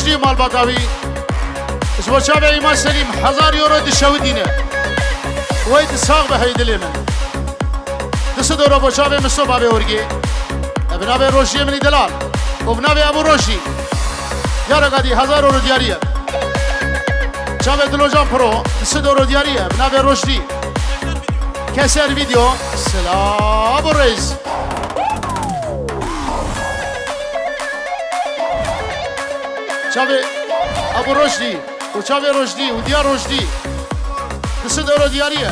رشدی مال بطاوی اسمو شابه ایمان سلیم 1000 یورو دشودینه وای دساق به هیدلی من دست دورو با شابه مصطفى بهورگی ابنابه روشی منی دلال ابنابه ابو روشی یارا قدی 1000 یورو دیاریه شابه دلوجان پرو دست دورو دیاریه ابنابه رشدی کسر ویدیو سلام رئیس شابه ابو رشدی و شابه رشدی و دیار رشدی دست دورو دیاریه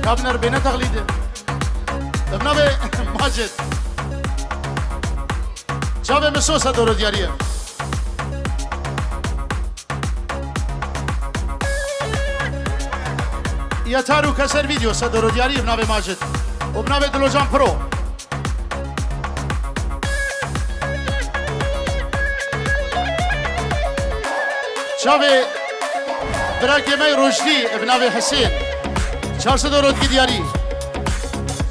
کابنر بینه تقلیده ابنابه ماجد شابه مسوسه دورو دیاریه یا تارو کسر ویدیو صدورو دیاری ابنابه ماجد ابنابه دلوجان پرو شابه براکمه رشدی ابنابه حسین 400 یورو دیاری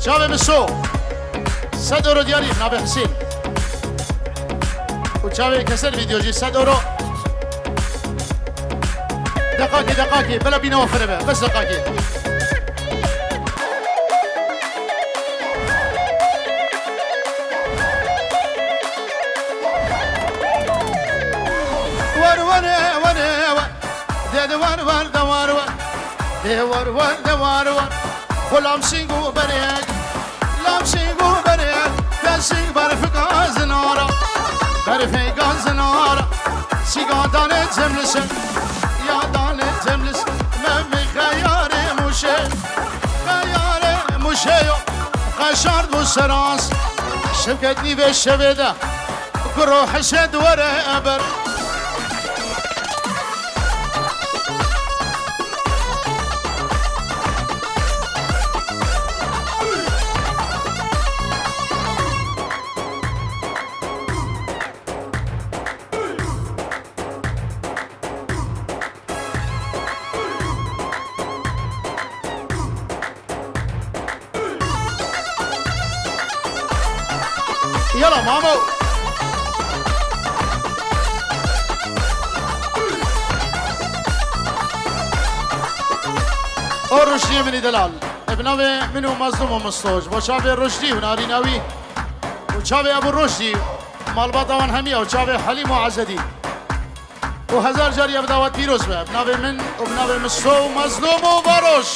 شابه مسو 100 یورو دیاری ابنابه حسین و شابه کسر ویدیو جی 100 یورو دقاقي بلا بينا وفر بها بس دقاقي ور ور ور دد ور ور دوار ور ور ور دوار ور خلام سينغو بريك لام سينغو بريك تسيغ برفق زنارا برفق زنارا سيغادان زملسن يا دانه جملس ممي خياري موشي خياري موشي خشارد بوسراس شبكتني بالشبيدة كروح شد ورا أبر يلا مامو رشدي مني دلال ابنوي منو مظلوم ومستوج وشابه رشدي وناري ناوي وشابه ابو رشدي مال بطوان همية وشابه حليم وعزدي وهزار جاري ابداوات بيروز به ابنوي من ابنوي مستو مظلوم وباروش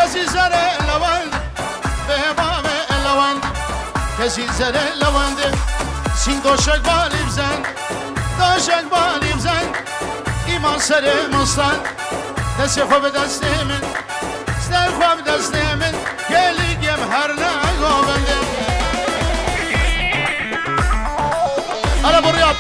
كسي زرع لوند بهبام لوند كسي زرع لوند سين دوشك بالي بزن دوشك بالي بزن إيمان سري مصطن دسي خوب دستي من ستر خوب دستي من كلي جم هرنا غوبند أنا برياض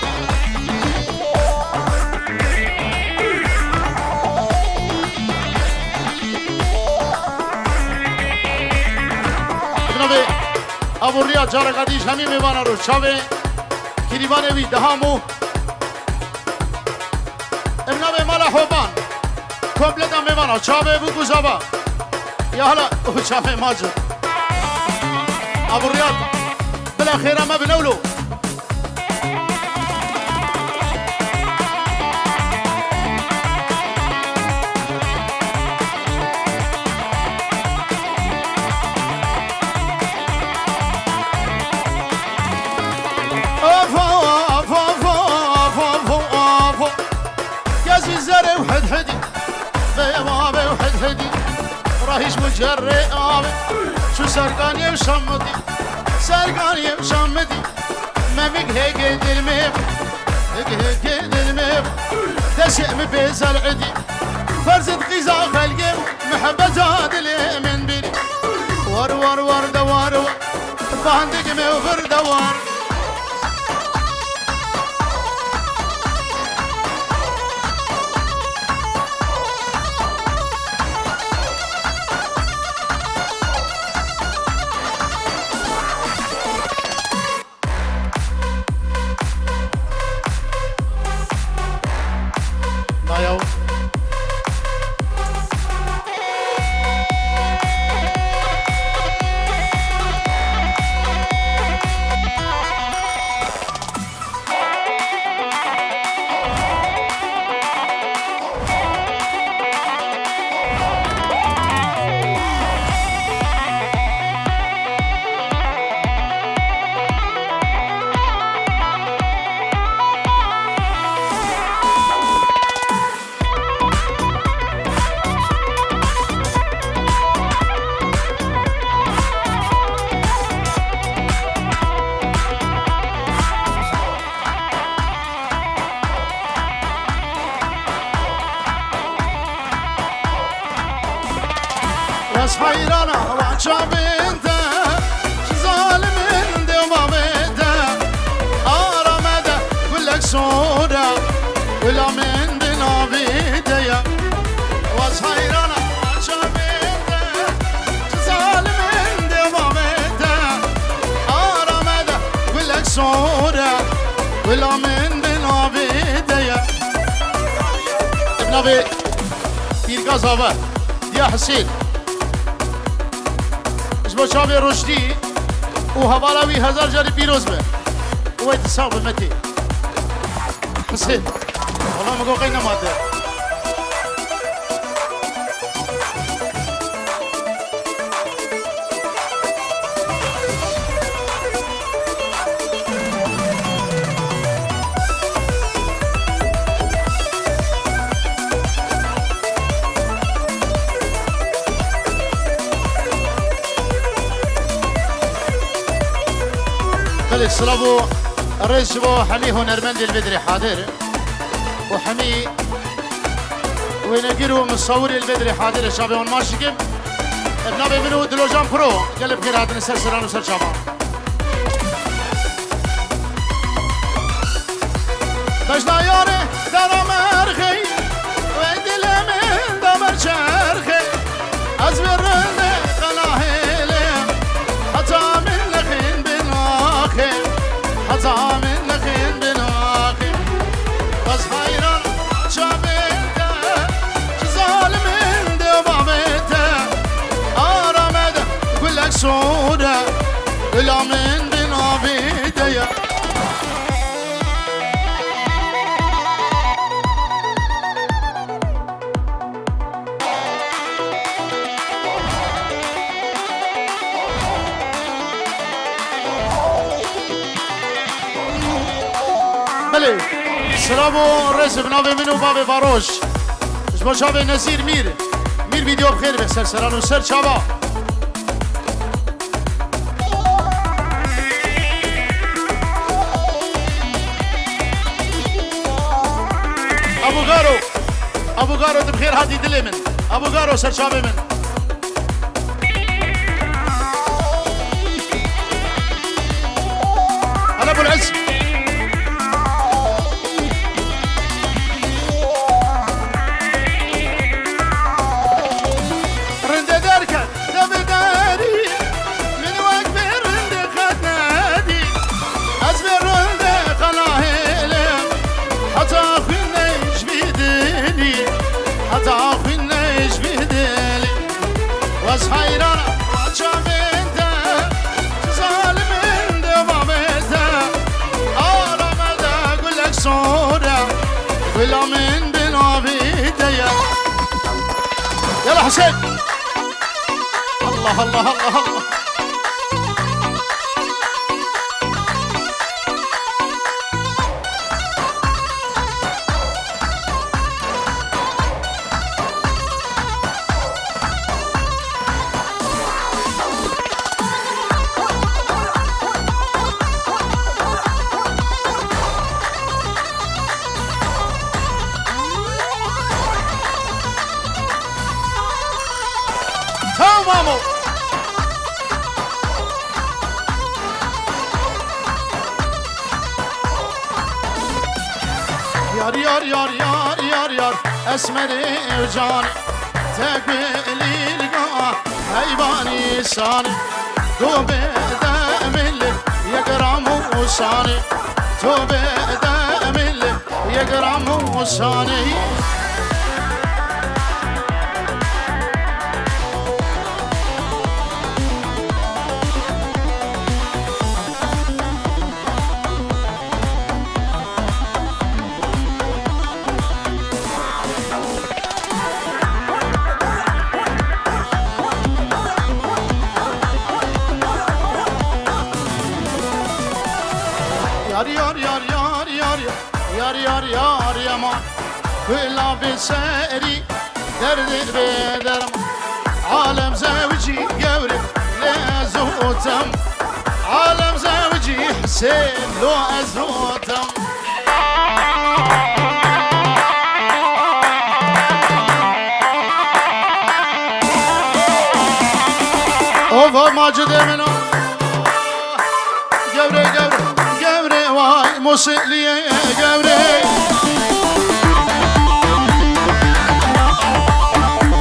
ابو رياض جارا قديش همي ميوانا رو شاوه كريبانه وي دهامو ابنابه مالا خوبان كومبلتا ميوانا شاوه بو گزابا يا هلا شاوه ماجد ابو رياض بلا خيرا ما بنولو راهيش مجري آمي شو سرقاني وشمدي سرقاني وشمدي ما هيك الميب هيك الميب تشئم بيز العدي فرزة غيزة خلقي محبة هادلي من بيني ور ور ور دوار ور باندق مغفر دوار بس حيرانة وعشاب انت ظالم دوما بيتا آرامده كلك سودا ولا من دنا بيديا بس حيرانة وعشاب انت ظالم دوما بيتا آرامده كلك سودا ولا من دنا بيديا ابن ابي دير قصبة يا حسين اسمه شابي رشدي وهوالاوي 1000 جاري بيروز به ويتصاب بمتي حسين والله ما قوقينا ماده السلابو الرئيس بو حمي هنرمند البدري حاضر وحمي وينقروا مصور البدري حاضر شابي هون ماشيكم ابنابي منو دلوجان برو قلب خير هاتن سرسران وسر شابان بجنا ياري دارا مرخي ويدل من دامر شرخي ازبرن قلاهيلي حتى من لخين بناخي حتى من لخين بناخي بس حيران شابيته ظالمين دوامته آرامده كلك سودا ولا من بنابيته سلامو رئيس بنابي منو بابي باروش اسمه شابي نزير مير فيديو بخير به سرسران وسر شابا ابو غارو بخير هادي دلي من ابو غارو سر شابي من هلا ابو العز بس حيران وعشاب انت ظالم دوامته آرامده قلك سودا ولا من بنابيته يلا حسين الله الله الله الله مامو يار يار يار يار يار يار اسمري وجاني تقبلي لقاء هيباني ساني توبة دامل يقرام وساني توبة دامل يقرام وساني yar yar yar yar yar yar yar yaman Hülla bilseri derdir bederim Alem zevci gevri lezutem Alem zevci Hüseyin lo ezutem ماجد منو قبري قبري قبري واي موسيقى قبري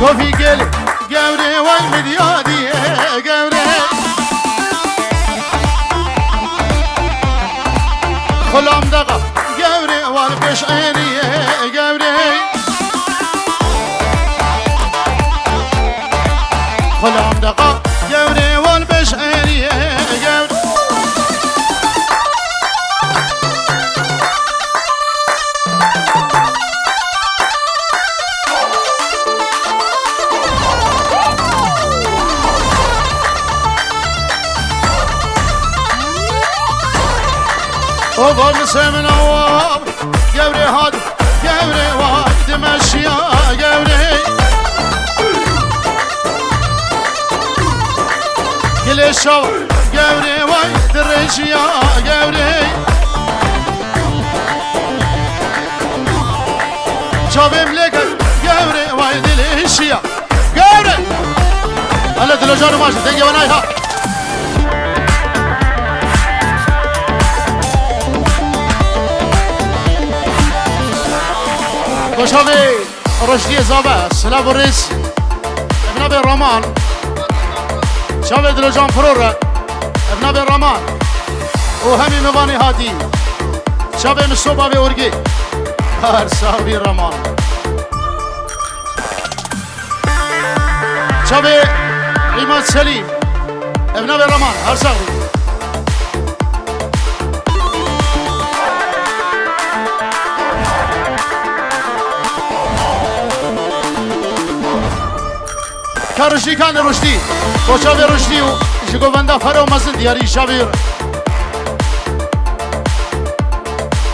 كوفي قلي قبري واي مديادي قبري خلام دقا قبري والبش عيني قبري خلام دقا قبري والبش عيني قبري وفوق سمن وواب قبري هاد قبري وايد مشيا قبري كل الشوق قبري وايد الرجيا قبري شوفي ملكت قبري وايد الاشياء قبري هلا دلوجانو ماشي دقي ونايها وشوفي رشدي زابا سلاب الرئيس ابن ابي الرمان شوفي دلوجان فرورة ابن ابي الرمان وهمي مباني هادي شوفي مصوبة بورقي هرساوي الرمان شوفي عماد سليم ابن ابي الرمان هرساوي كارشي كان رشدي وشافي رشدي وجيكو بندا فرو مزن دياري شافير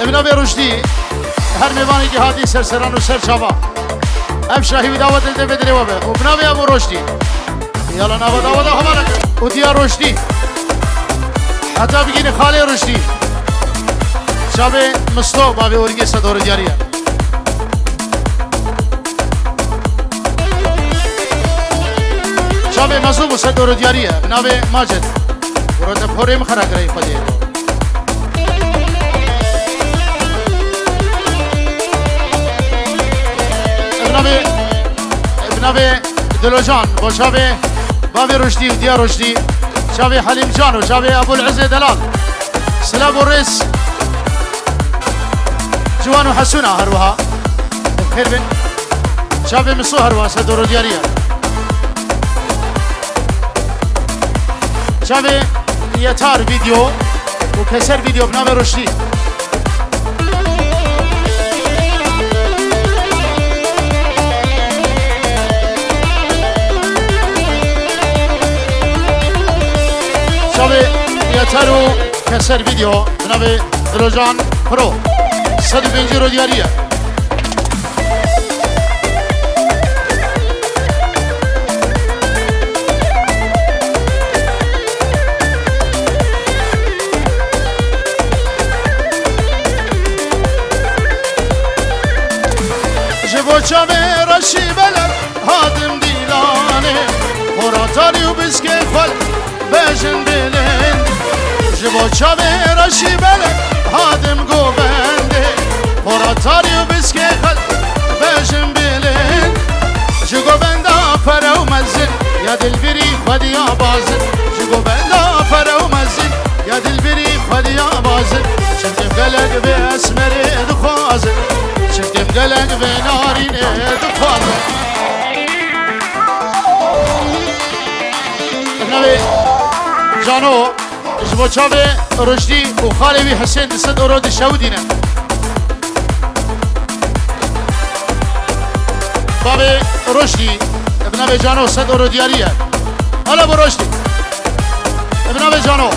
ابن ابي رشدي هر ميواني کی هادي سرسران و سر شابا اب شاهي دعوت دے بدري وبه ابن ابي ابو رشدي يلا نابا دعوت همارا وديار رشدي حتى بگين خالي رشدي شافي مستو بابي اورگي صدور دياريه شابه مزوب صدور دياريه بنابه ماجد ورده فورم خرا کرای خودی ابنابه دلوجان با شابه بابي رشدي وديا رشدي شابه حليم جان وشابه ابو العز دلال سلام الرئيس جوان وحسونه هروها بخير بن شابه مصو هروها صدور دياريه شابه يتار فيديو وكسر فيديو بنابه رشدي شابه يتار وكسر فيديو بنابه دلوجان برو 150 رو دياريه جبه رشی بلد هادم دیلانه خوراتاری و بسکه خال بجن بلند جبه رشی بلد هادم گوبنده خوراتاری و بسکه خال بجن بلند جگو بنده فرو مزن یا دل بری خودی آبازن جگو بنده فرو مزن یا دل بری خودی آبازن شفتم قلق به اسمر دخوازن شفتم قلق به نارین دخوازن ابنوی جانو جبو چاوه رشدی و خالوی حسین دست اورو دشودینه باب رشدی ابنوی جانو صد اورو دیاریه حالا با رشدی ابنوی جانو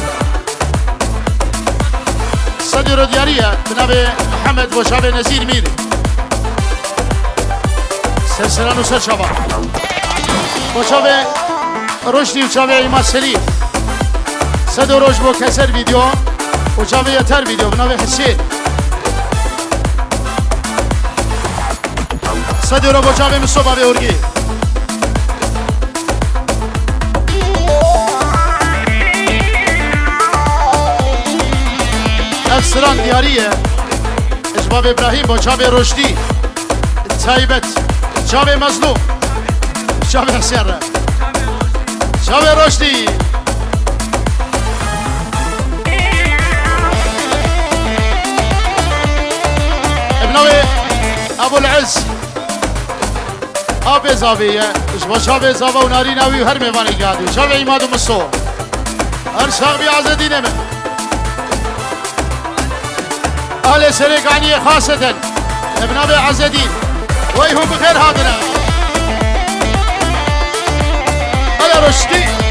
صد اورو دیاریه ابنوی محمد و شاوه نزیر میری سرسران و سر شبا با شاوه رشدی و شاوه ایماد سلیم صد روش با کسر ویدیو و شاوه یتر ویدیو بناوه حسین صد رو با شاوه مصوبه به ارگی سران دیاریه اجباب ابراهیم با جاب رشدی تایبت جاب مظلوم جاب حسین جاب رشدی ابنوي ابو العز ابي زاويه اجبا جاب زاوا وناري ناوي وهر ميواني قاعد جاب عماد مصو هر شاغبي عزدين من اهل سريقانيه خاصه ابن ابي عزدين ويهم بخير هادنا على رشدي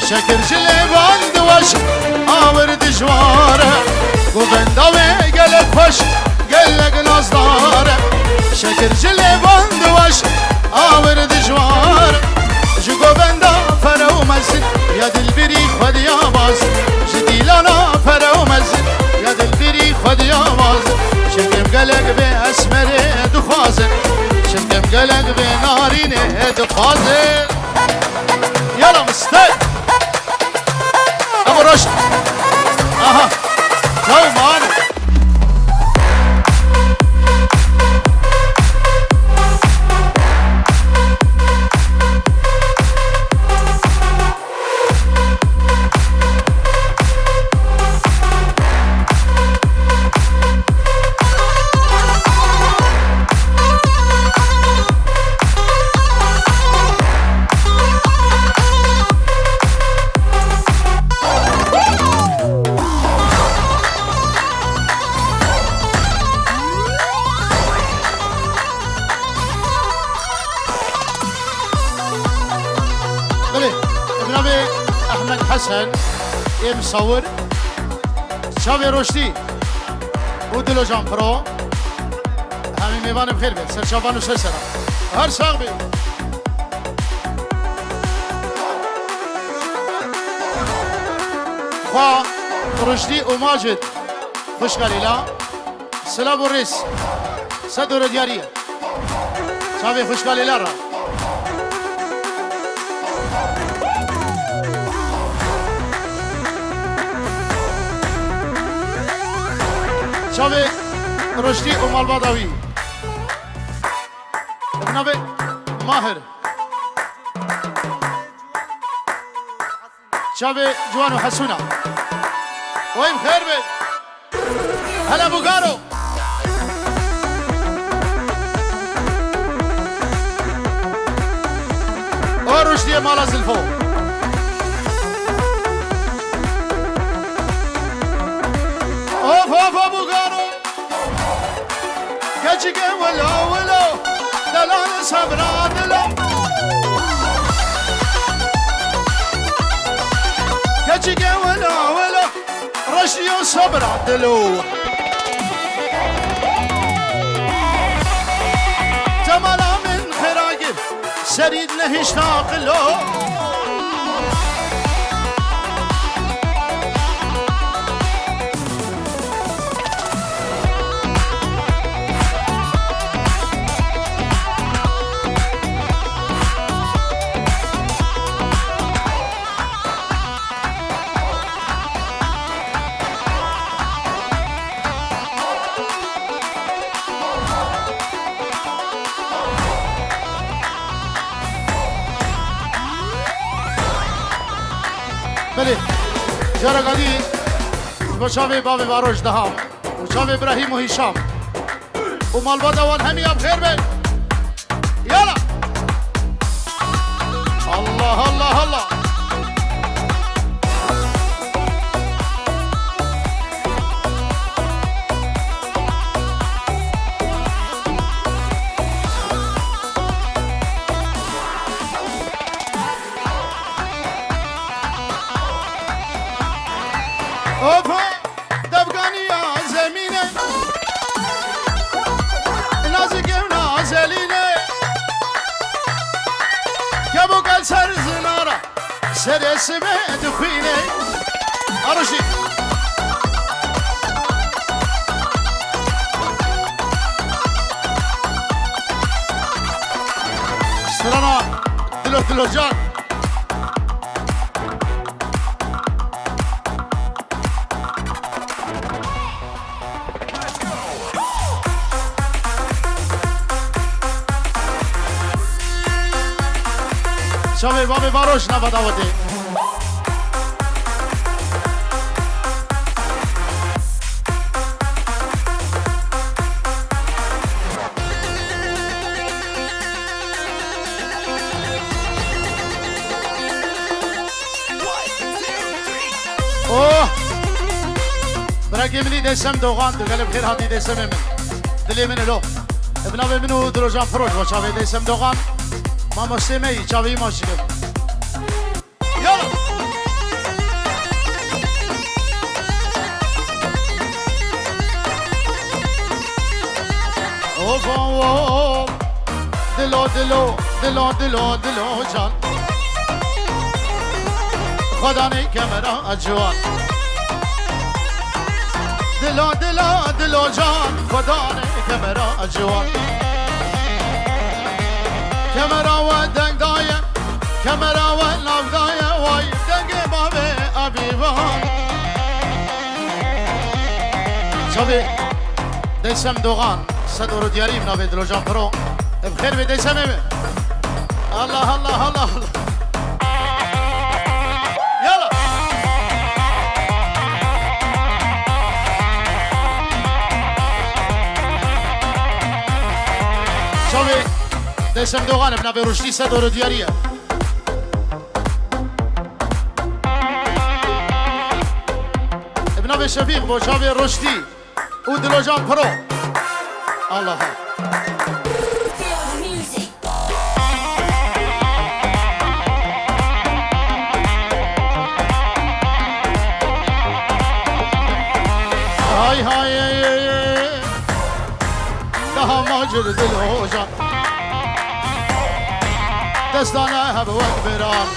شكر جلبان دوش آور دجواره گوبنداوی گل خوش گلگ نازداره شكر جلبان دوش آور دجواره جو گوبندا فرو مزن یا دل بری خود یا باز جدیلانا فرو مزن یا دل بری خود یا باز شکم گلگ به اسمره دخوازن شکم گلگ به نارینه دخوازن يلا مستد ابو رشد اها تو معانا حسن يا مصور شافي رشدي ودلو جامبرو همي ميوان بخير بيت سر شافان وسلسلة هر شاغبي خوا رشدي وماجد خوش قليلا سلام الرئيس صدر ديارية شافي خوش قليلا را شافي رشدي ومال باداوي ابنابي ماهر شافي جوان وحسونة وين خير بيت هلا بوغارو ورشدي مال الزلفو اوف اوف بوغارو كجيك ولا دلال صبرا دلو كجيك ولا رشيو صبرا دلو جمالا من خراقل سريد نهش ناقلو بله جارا قدی بشاوی باب باروش دهام وشاوی ابراهیم و هشام و مالباد اول همی اب خیر بی یالا الله الله الله اوفا دبقاني يا زمينه نازك ونازلينه سر اسمه دخيني أرشي اشترانا دلو جان شوی بابی باروش نبداوتی اوه برای منی دستم دوغان دگل بخیر هاتی دستم من دلی من لو ابنا منو دروجان فروش و شوی دستم دوغان ما مسلمه چاوی ماشیم یالا اوف اوف دلو دلو دلو دلو دلو جان خدا نی کمرا اجوان دلو دلو دلو جان خدا نی کمرا اجوان كاميرا ودنگ دايه كاميرا وناف دايه واي دنگ بابي ابيبان شوفي ديسم دوغان صدور دياري من ابي دروجان برو بخير بديسم الله الله الله الله يلا شوفي ديسم دوغان ابن ابي رشدي صدور دياريه ابن ابي شفيق بوشابي رشدي ودلوجان برو الله هاي هاي ده ماجر دلوجان دستانه هب وکبران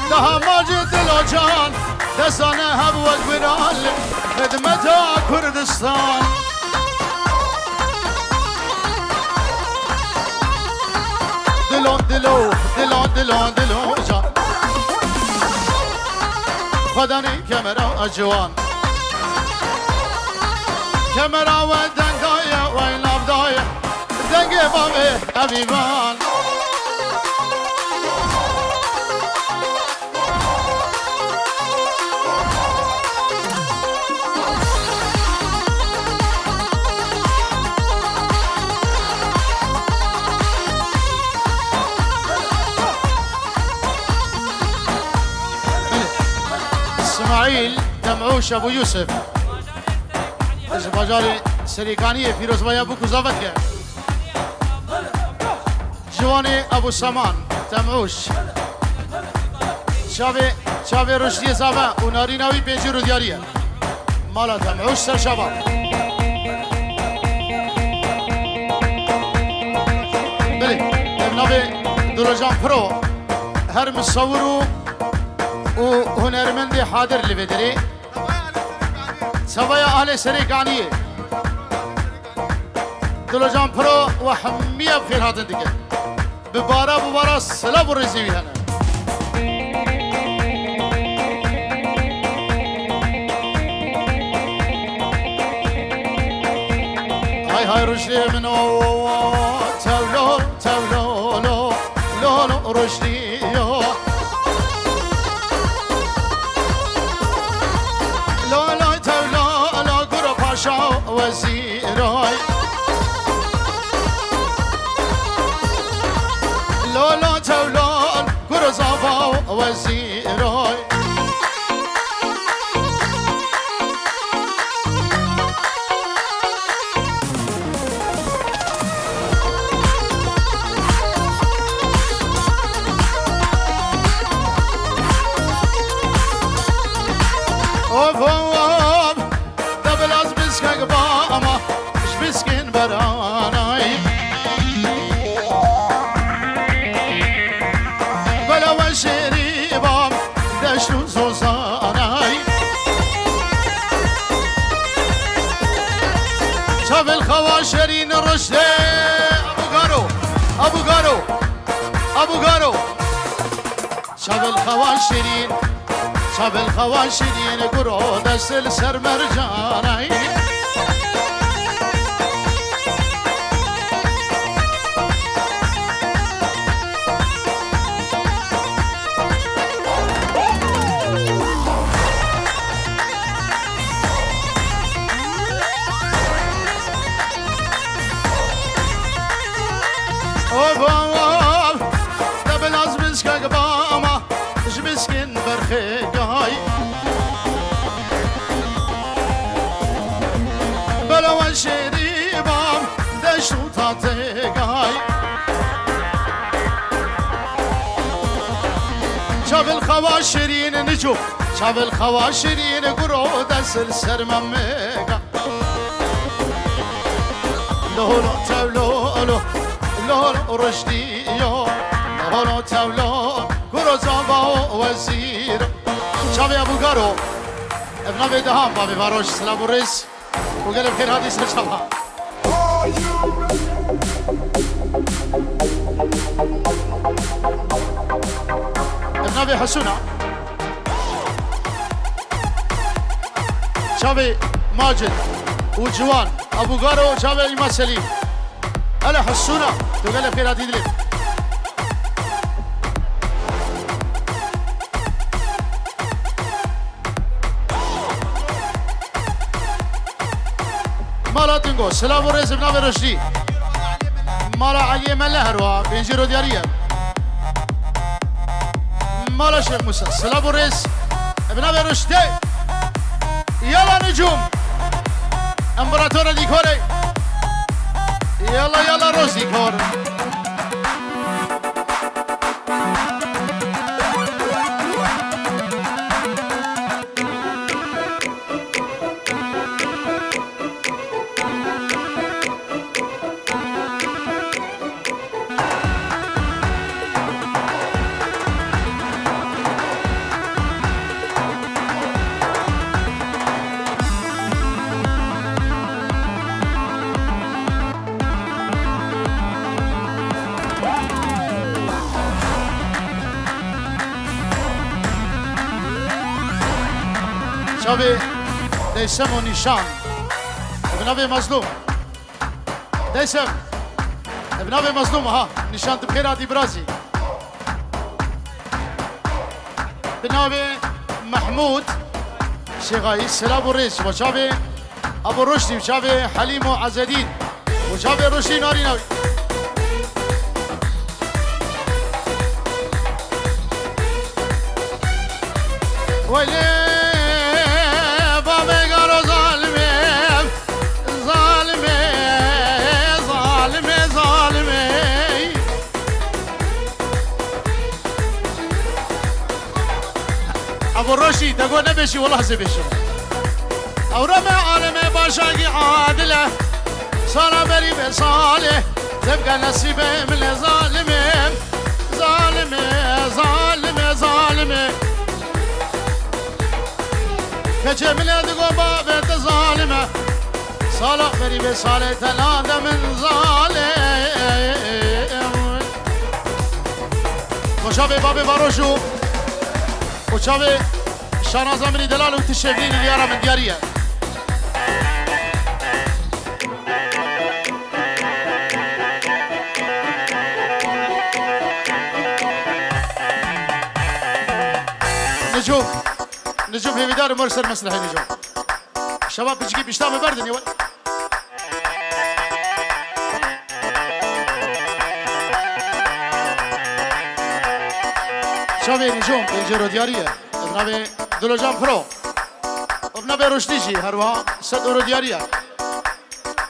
ده ماجد دلوجان دستانه هب وکبران خدمت کردستان دلو دلو دلو دلو دلو جان خدا نی کمرا اجوان کمرا و دنگای و این لبدای دنگ بابی حبیبان اسماعیل دمعوش ابو یوسف از بازار سریکانی فیروز بایا بو کزاوت کرد جوانی ابو سامان دمعوش شاوی رشدی زابا و ناریناوی پنجی رو دیاریه مالا دمعوش سر شبا بله ابنابی دروجان پرو هر مصورو و هنرمندی حاضر لبدری سبايا اهل سريكانيه دلوجان برو وحميه بخير هاتن ديك ببارا سلا برزي هنا هاي رشدي منو تولو تولو لو لو رشدي وزيراي لولا تولان كرزابا وزيراي ابو قارو شاب الخواشرين شاب الخواشرين قرود السلسر مرجاني بلوان شريبام دشت وطاطقاي شاف الخواشرين نجوم شاف الخواشرين قرود السلسر مميقا لولو تولولو لولو رشديو لولو تولو قرود زاباو وزير شاف يا ابو قارو ابن ابي دهام بابي باروش سلام وريس وقال بخير هذه ان شاء الله ابن ابي حسونه شافي ماجد وجوان ابو قارو شافي ايمان سليم هلا حسونه وقال بخير هذه دليل مالا تنگو سلام و رئیس ابن ابی رشدی مالا علی ملهروا بینجیرو دیاریه مالا شیخ موسی سلام و رئیس ابن ابی رشدی یلا نجوم امبراتور دیکوره یلا روز دیکور شافي ديسم ونشان ابن ابي مظلوم ديسم ابن ابي مظلوم ها نشان بخير هادي برازي ابن ابي محمود شيخاي سلام الرئيس وشافي ابو رشدي وشافي حليم وعز الدين وشافي رشدي ناري ناوي ويلي ابو الرشيد تقول نبشي والله زبشي او رمى عالمي باشاقي عادله صار بري بصالح تبقى نصيبه من ظالمه ظالمه كجمله تقول بابت ظالمه صالح بري بصالح تنادى من ظالم وشافي بابي باروشو وشافي شانازا من دلال وتشغيل اليارا من ديارية نجوم في بدار مرسل مسلحي نجوم شباب بتجيب اشتام بردن يا ولد شافي نجوم بيجرو ديارية ابن ابي دلوجان فرو ابن ابي رشديجي هروها صدورو ديارية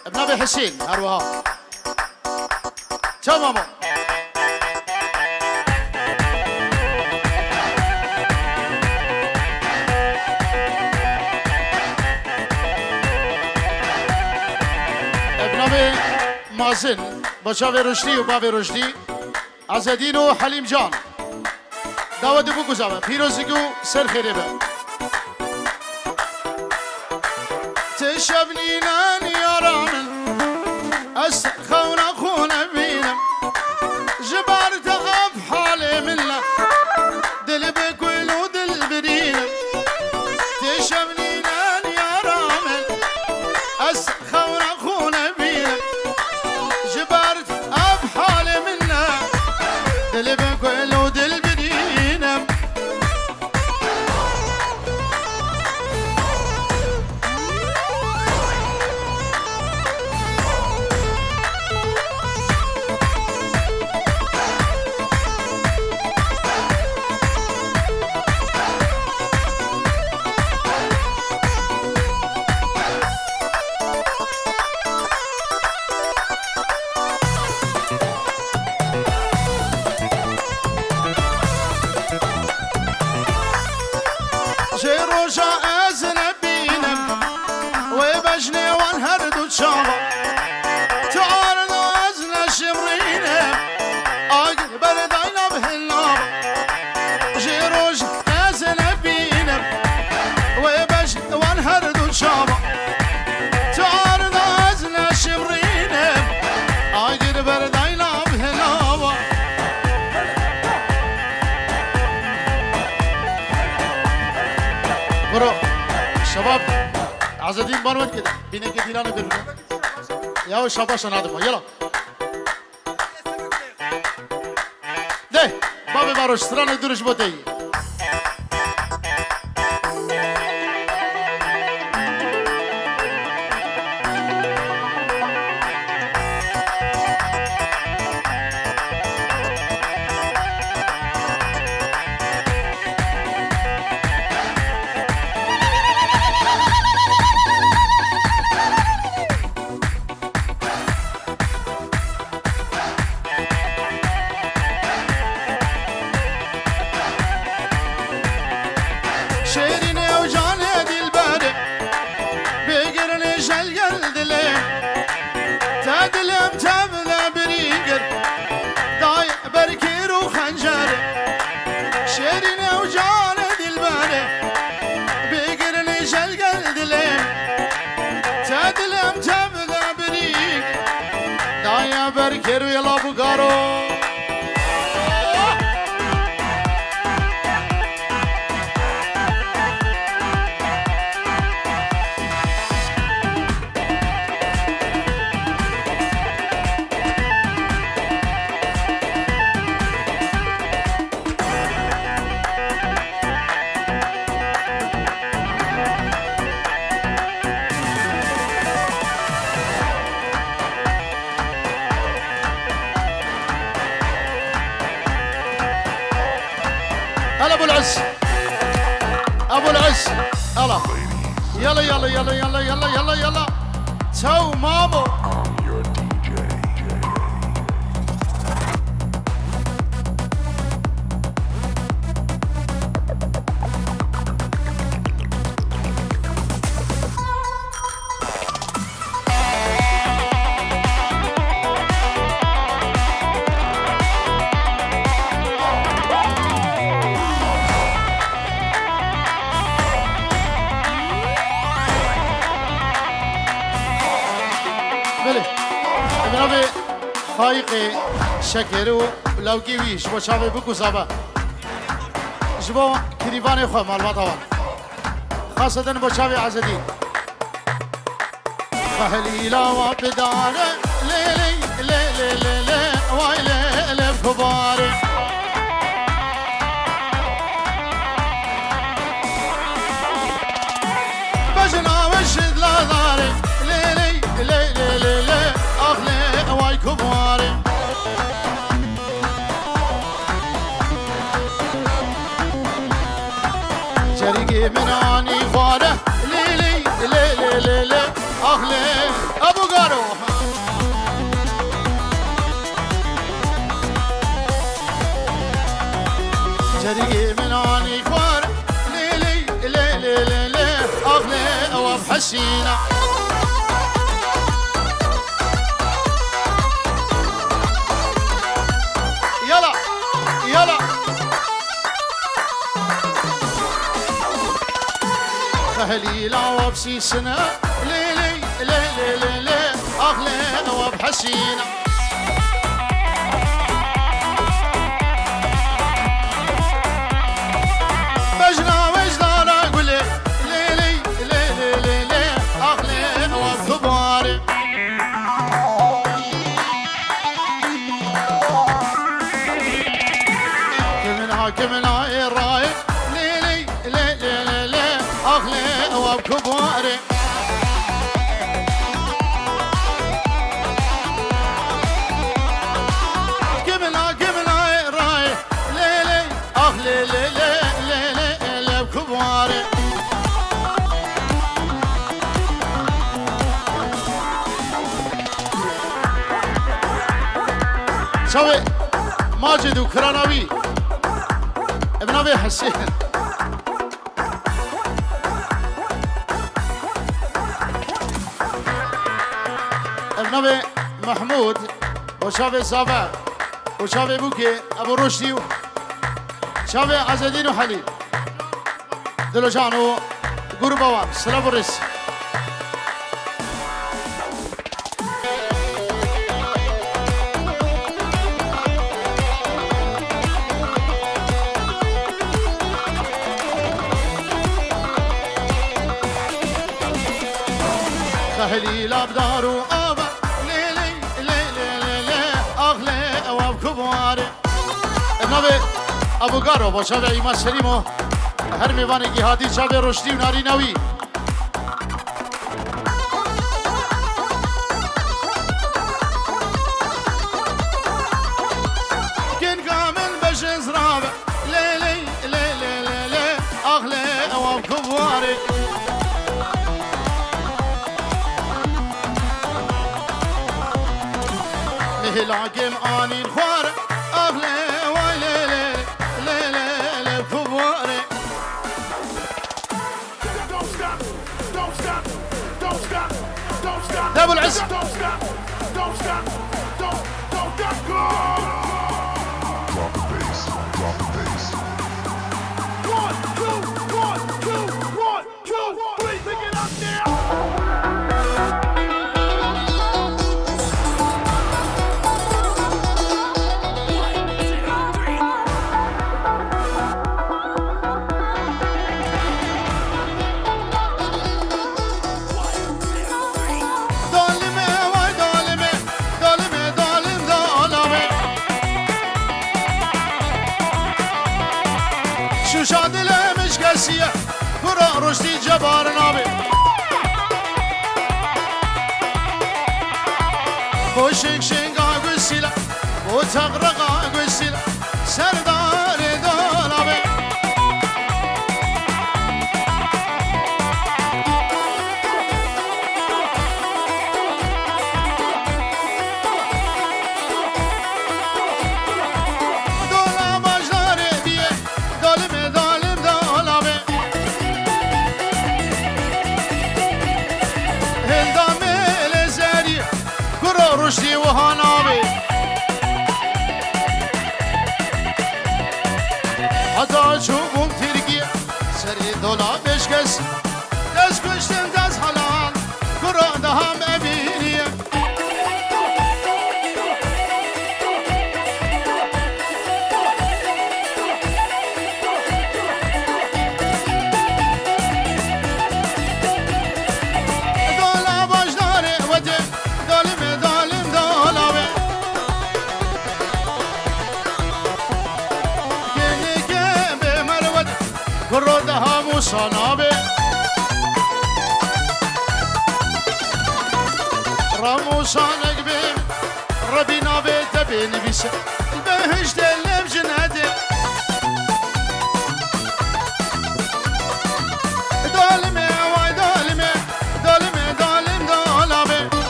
ابن ابي حسين هروها تمام ابن ابي مازن بشافي رشدي وبابي رشدي عز الدين وحليم جان دعوت بگو زمان پیروزگو سر خیره به تشبني لان يرامن استخون اخونا بينم دل بكل ودل بدينم برو شباب عزدين بانوان كده بينك ديلانا بيرنا يا شباب شنادم يلا ده بابي باروش سرانه دورش بوتي بركر يلا بقارو هلا ابو العز ابو العز يلا يلا يلا يلا يلا يلا يلا تو مامو جناب فايق شکرو لوگیوی شما شاوی بکو زبا شما کریوان خواه معلومات آوان خاصة با شاوی عزدین خلیلا و بداره لیلی لیلی لیلی وای لیلی کباره بجناوش دلالاره لیلی لیلی لیلی أغلى واي كباري شريكي مناني فاره ليلي ليلي ليلي أغلى أبو قارو شريكي مناني فاره ليلي ليلي ليلي أغلى وبحسينة يلا خليلا وبسيسنا ليلي ليلي ليلي أغلى وبحسينة بجنا وجدان أقول ليلي ليلي ليلي أغلى وبكباري كمنا راي ليلي لي لي لي اخلي وبكباري كمنا راي ليلي اخلي لي لي لي لي بكباري شوي ماجد وكراناوي ابن ابي حسين ابن ابي محمود وشافي صافع وشافي بوكي ابو رشدي شافي عز الدين وحليم دلوجانو قربوان سلافوريس خهلي الابدار وابا ليلي ليلي ليلي اغلي وبكباري النبي ابو قارو با شب ایمان سلیمو هر میوانی گیهادی شب رشدی و ناری نوی گن کامل بجز رابع لیلی لیلی لیلی اغلی وبكباري مهلاكم اني الخوار اغلي ويلي ليلي بكباري دابو العز شادله مش قاسيه كرة رشدي جبار نابي بوشك شنقا قسيلة وتغرقا قسيلة سرداري دولابي رشدي وهانابي حتى اشوفهم ترقية سري دولا بشكس دز كشتم دز حلال كرة دهم أبينية دولا باجداري ودي كردها موسانابي راموسانك بيم ربينا بيت بين بيس البهج دلم جنادي دالمي واي دالمي دالمي دالم دالابي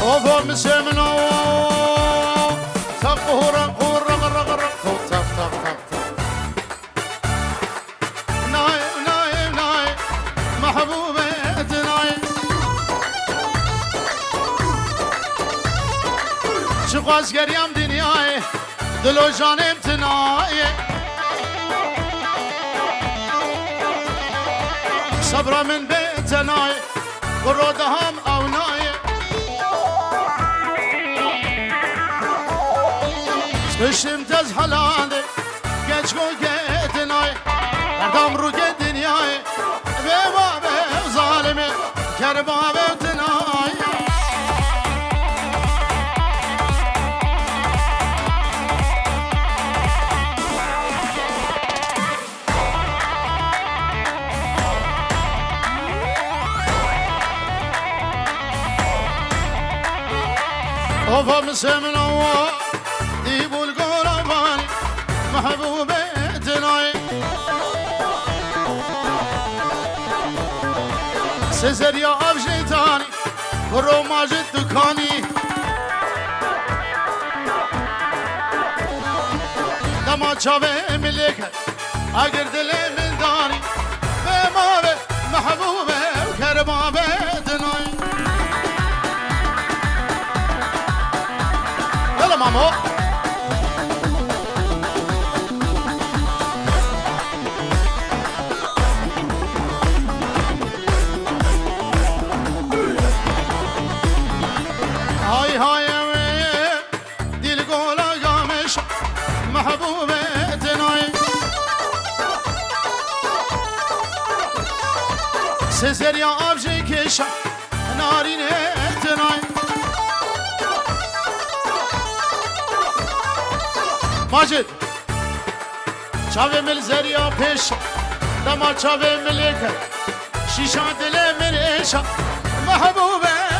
وفو مسمنا تقهر قهر رغر تف تف تف نايم نايم نايم محبوبة نايم شقاس قريم دنياي دلو جانم تناي صبرا من بيتناي قرودهم او ناي بشم تزحل عندي صفا مسمنا ديبو القربان محبوبتنا سزر يا أبجيتاني روما جدكاني دما شابه ملك اگر دل من داني بما محبوبه وكربابه دناي يلا مامو هاي هاي دل قولا قامش محبوبه سزر يا أبجي كيشا نارين اتناي ماجد شاوه مل زريا بيشا دما شاوه ملك شيشان دل من إيشا محبوبة